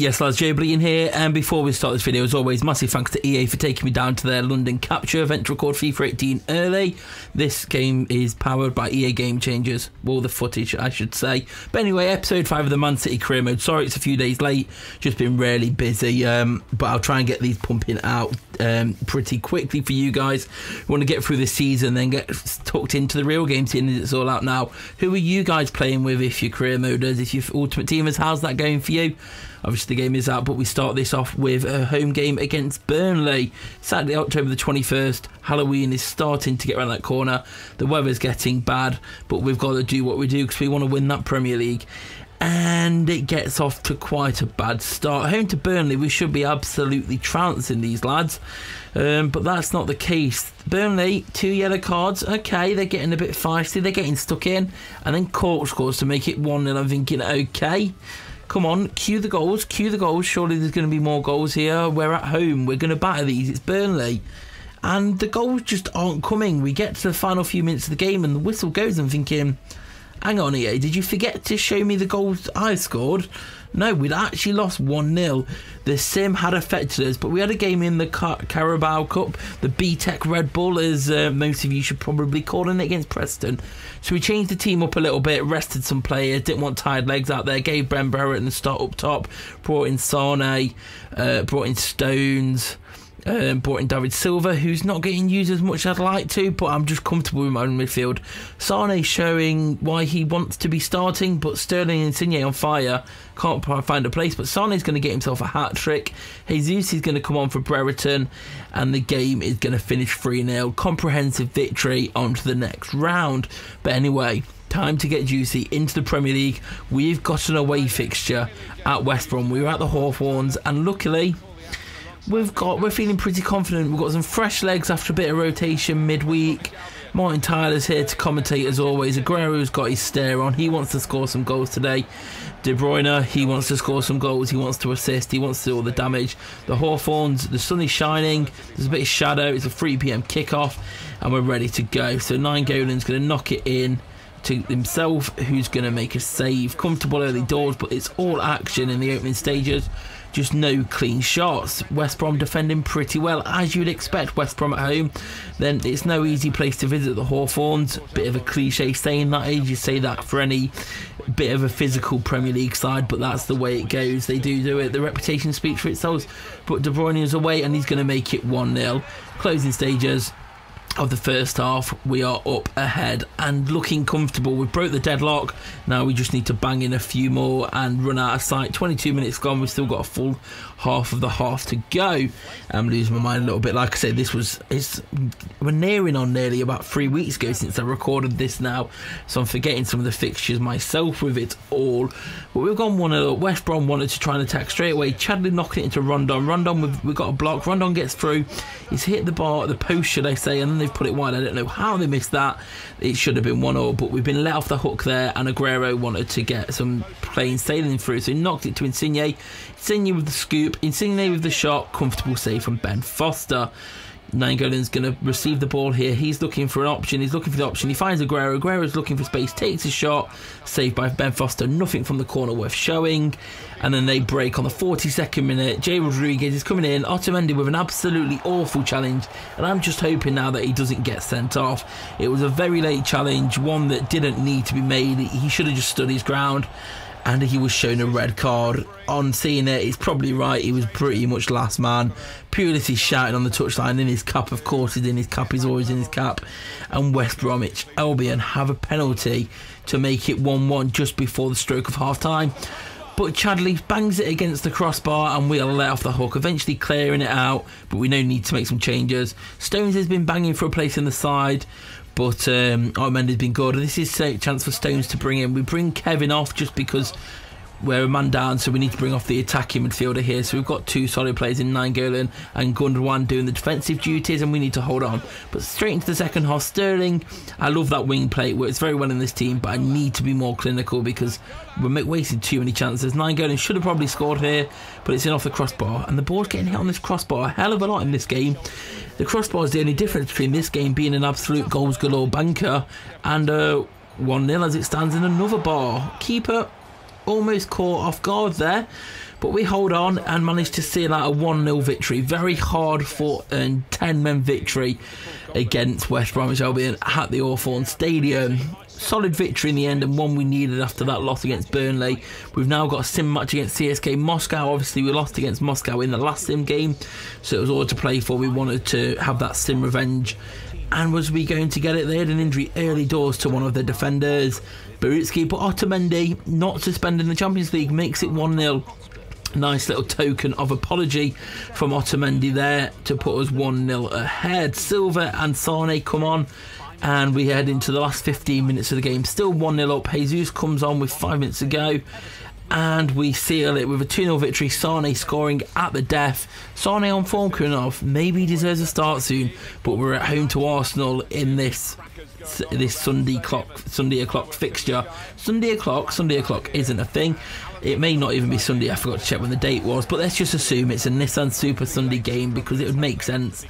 Yes, lads, joebiline here, and before we start this video, as always, massive thanks to EA for taking me down to their London capture event to record FIFA 18 early. This game is powered by EA Game Changers, well, the footage I should say. But anyway, episode 5 of the Man City career mode. Sorry it's a few days late, just been really busy, but I'll try and get these pumping out pretty quickly for you guys. We want to get through this season, then get tucked into the real game scene as it's all out now. Who are you guys playing with if you're career moders, if you're ultimate teamers? How's that going for you? Obviously the game is out, but we start this off with a home game against Burnley. Saturday, October the 21st. Halloween is starting to get around that corner. The weather's getting bad, but we've got to do what we do because we want to win that Premier League. And it gets off to quite a bad start. Home to Burnley, we should be absolutely trouncing these lads. But that's not the case. Burnley, 2 yellow cards. Okay, they're getting a bit feisty. They're getting stuck in. And then Cork scores to make it 1-0. I'm thinking, okay, come on, cue the goals, cue the goals. Surely there's going to be more goals here. We're at home. We're going to batter these. It's Burnley. And the goals just aren't coming. We get to the final few minutes of the game and the whistle goes. I'm thinking, hang on, EA, did you forget to show me the goals I scored? No, we'd actually lost 1-0. The sim had affected us, but we had a game in the Carabao Cup, the B-Tech Red Bull, as most of you should probably call it, against Preston. So we changed the team up a little bit, rested some players, didn't want tired legs out there, gave Ben Barrett the start up top, brought in Sane, brought in Stones, brought in David Silva, who's not getting used as much as I'd like to, but I'm just comfortable with my own midfield. Sane showing why he wants to be starting, but Sterling and Insigne on fire, can't find a place, but Sane's going to get himself a hat-trick. Jesus is going to come on for Brereton, and the game is going to finish 3-0. Comprehensive victory on to the next round. But anyway, time to get juicy into the Premier League. We've got an away fixture at West Brom. We were at the Hawthorns, and luckily we're feeling pretty confident. We've got some fresh legs after a bit of rotation midweek. Martin Tyler's here to commentate as always. Aguero's got his stare on. He wants to score some goals today. De Bruyne, he wants to score some goals. He wants to assist. He wants to do all the damage. The Hawthorns, the sun is shining. There's a bit of shadow. It's a 3 PM kickoff, and we're ready to go. So Nainggolan's going to knock it in to himself, who's going to make a save. Comfortable early doors, but it's all action in the opening stages. Just no clean shots. West Brom defending pretty well, as you'd expect. West Brom at home, then it's no easy place to visit the Hawthorns. Bit of a cliche saying that age. You say that for any bit of a physical Premier League side, but that's the way it goes. They do it. The reputation speaks for itself. But De Bruyne is away, and he's going to make it 1-0. Closing stages of the first half, we are up ahead and looking comfortable. We broke the deadlock. Now we just need to bang in a few more and run out of sight. 22 minutes gone. We've still got a full half of the half to go. I'm losing my mind a little bit. Like I said, we're nearing on nearly about 3 weeks ago since I recorded this now, so I'm forgetting some of the fixtures myself with it all. But we've gone 1-0. West Brom wanted to try and attack straight away. Chadley knocking it into Rondon. Rondon, we've got a block. Rondon gets through. He's hit the bar, the post should I say, and then they've put it wide. I don't know how they missed that. It should have been 1-0, but we've been let off the hook there, and Aguero wanted to get some plain sailing through, so he knocked it to Insigne. Insigne with the scoop, Insigne with the shot, comfortable save from Ben Foster. Nainggolan's going to receive the ball here. He's looking for an option. He's looking for the option. He finds Aguero. Aguero's looking for space, takes a shot, saved by Ben Foster. Nothing from the corner worth showing. And then they break on the 42nd minute. Jay Rodriguez is coming in. Otamendi with an absolutely awful challenge. And I'm just hoping now that he doesn't get sent off. It was a very late challenge, one that didn't need to be made. He should have just stood his ground. And he was shown a red card. On seeing it, he's probably right. He was pretty much last man. Pulisic shouting on the touchline in his cap. Of course, he's in his cap. He's always in his cap. And West Bromwich Albion have a penalty to make it 1-1 just before the stroke of half time. But Chadley bangs it against the crossbar, and we are let off the hook, eventually clearing it out. But we now need to make some changes. Stones has been banging for a place in the side, but Otamendi's been good. This is a chance for Stones to bring in. We bring Kevin off just because we're a man down, so we need to bring off the attacking midfielder here. So we've got two solid players in Nainggolan and Gundogan doing the defensive duties, and we need to hold on. But straight into the second half, Sterling, I love that wing play. It works very well in this team, but I need to be more clinical because we're wasting too many chances. Nainggolan should have probably scored here, but it's in off the crossbar, and the ball's getting hit on this crossbar a hell of a lot in this game. The crossbar is the only difference between this game being an absolute goals galore banker and 1-0 as it stands in another bar. Keeper almost caught off guard there, but we hold on and managed to seal out a 1-0 victory. Very hard fought and 10-men victory against West Bromwich Albion at the Hawthorn Stadium. Solid victory in the end, and one we needed after that loss against Burnley. We've now got a sim match against CSK Moscow. Obviously we lost against Moscow in the last sim game, so it was all to play for. We wanted to have that sim revenge. And was we going to get it? They had an injury early doors to one of the defenders, Barutski, but Otamendi, not suspended in the Champions League, makes it 1-0. Nice little token of apology from Otamendi there to put us 1-0 ahead. Silva and Sane come on, and we head into the last 15 minutes of the game. Still 1-0 up. Jesus comes on with 5 minutes to go, and we seal it with a 2-0 victory. Sane scoring at the death. Sane on form coming off. Maybe he deserves a start soon, but we're at home to Arsenal in this Sunday o'clock fixture. Sunday o'clock isn't a thing. It may not even be Sunday. I forgot to check when the date was, but let's just assume it's a Nissan Super Sunday game because it would make sense.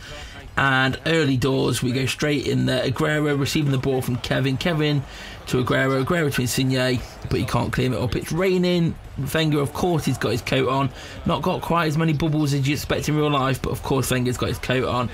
And early doors, we go straight in there. Aguero receiving the ball from Kevin to Aguero to Insigne, but he can't clean it up. It's raining. Wenger, of course, he's got his coat on. Not got quite as many bubbles as you expect in real life, but of course Wenger's got his coat on.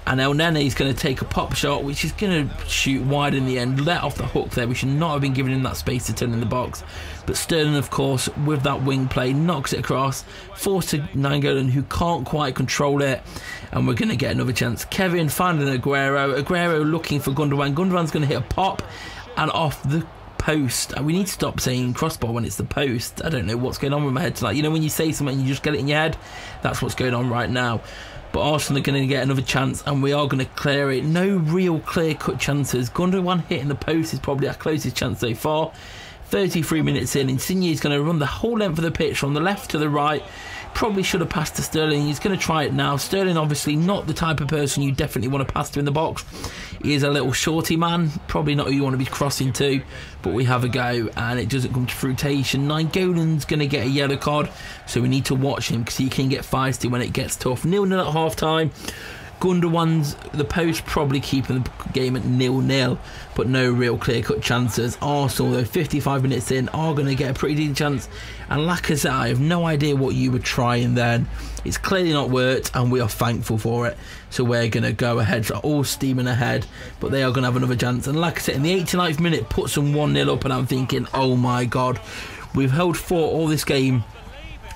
And El Nene is going to take a pop shot, which is going to shoot wide in the end. Let off the hook there. We should not have been giving him that space to turn in the box. But Sterling, of course, with that wing play, knocks it across. Forced to Nainggolan, who can't quite control it. And we're going to get another chance. Kevin finding Aguero. Aguero looking for Gundogan. Gundogan's going to hit a pop and off the post. And we need to stop saying crossbar when it's the post. I don't know what's going on with my head tonight. You know when you say something and you just get it in your head? That's what's going on right now. But Arsenal are going to get another chance, and we are going to clear it. No real clear-cut chances. Gundogan hitting the post is probably our closest chance so far. 33 minutes in, Insigne is going to run the whole length of the pitch from the left to the right. Probably should have passed to Sterling. He's going to try it now. Sterling obviously not the type of person you definitely want to pass to in the box. He is a little shorty man, probably not who you want to be crossing to, but we have a go and it doesn't come to fruition. Nainggolan's going to get a yellow card, so we need to watch him because he can get feisty when it gets tough. 0-0 at half time. Gundogan's the post, probably keeping the game at 0-0, but no real clear-cut chances. Arsenal, though, 55 minutes in, are going to get a pretty decent chance. And Lacazette, I have no idea what you were trying then. It's clearly not worked, and we are thankful for it. So we're going to go ahead, all steaming ahead, but they are going to have another chance. And Lacazette in the 89th minute puts them 1-0 up, and I'm thinking, oh my God, we've held fort all this game,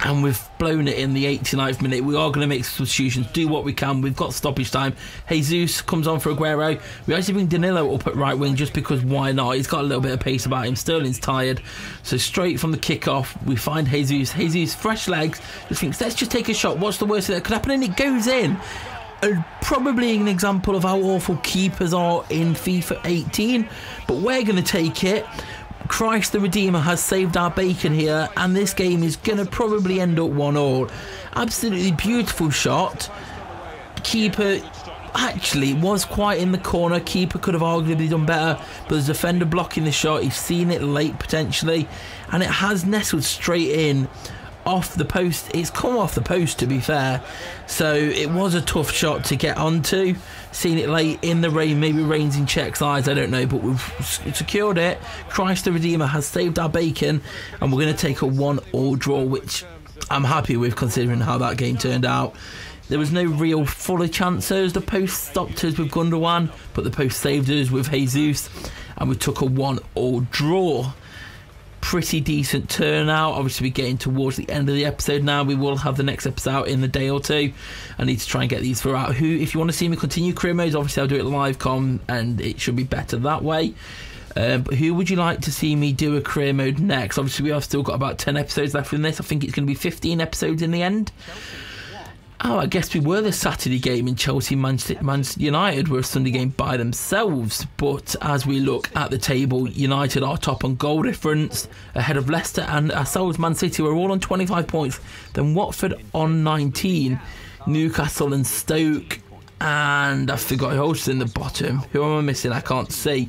and we've blown it in the 89th minute. We are going to make substitutions, do what we can. We've got stoppage time. Jesus comes on for Aguero. We actually bring Danilo up at right wing just because why not? He's got a little bit of pace about him. Sterling's tired. So straight from the kickoff, we find Jesus. Jesus, fresh legs, just thinks, let's just take a shot. What's the worst that could happen? And it goes in. Probably an example of how awful keepers are in FIFA 18. But we're going to take it. Christ the Redeemer has saved our bacon here, and this game is going to probably end up 1-1. Absolutely beautiful shot. Keeper actually was quite in the corner. Keeper could have arguably done better, but there's a defender blocking the shot. He's seen it late potentially, and it has nestled straight in off the post. It's come off the post, to be fair, so it was a tough shot to get onto. Seen it late in the rain, maybe rain's in Czech's eyes, I don't know, but we've secured it. Christ the Redeemer has saved our bacon, and we're going to take a 1-1 draw, which I'm happy with considering how that game turned out. There was no real fuller chances. The post stopped us with Gundogan, but the post saved us with Jesus, and we took a 1-1 draw. Pretty decent turnout. Obviously we're getting towards the end of the episode now. We will have the next episode out in a day or two. I need to try and get these throughout. If you want to see me continue career modes, obviously I'll do it live com, and it should be better that way. But who would you like to see me do a career mode next? Obviously we have still got about 10 episodes left in this. I think it's going to be 15 episodes in the end. Oh, I guess we were the Saturday game in Chelsea. Manchester United were a Sunday game by themselves. But as we look at the table, United are top on goal difference, ahead of Leicester and ourselves. Man City were all on 25 points. Then Watford on 19. Newcastle and Stoke. And I forgot who else is in the bottom. Who am I missing? I can't see.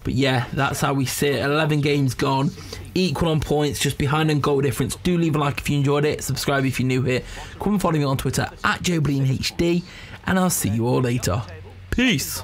But yeah, that's how we sit. 11 games gone. Equal on points, just behind on goal difference. Do leave a like if you enjoyed it. Subscribe if you're new here. Come and follow me on Twitter at joebilinehd. And I'll see you all later. Peace.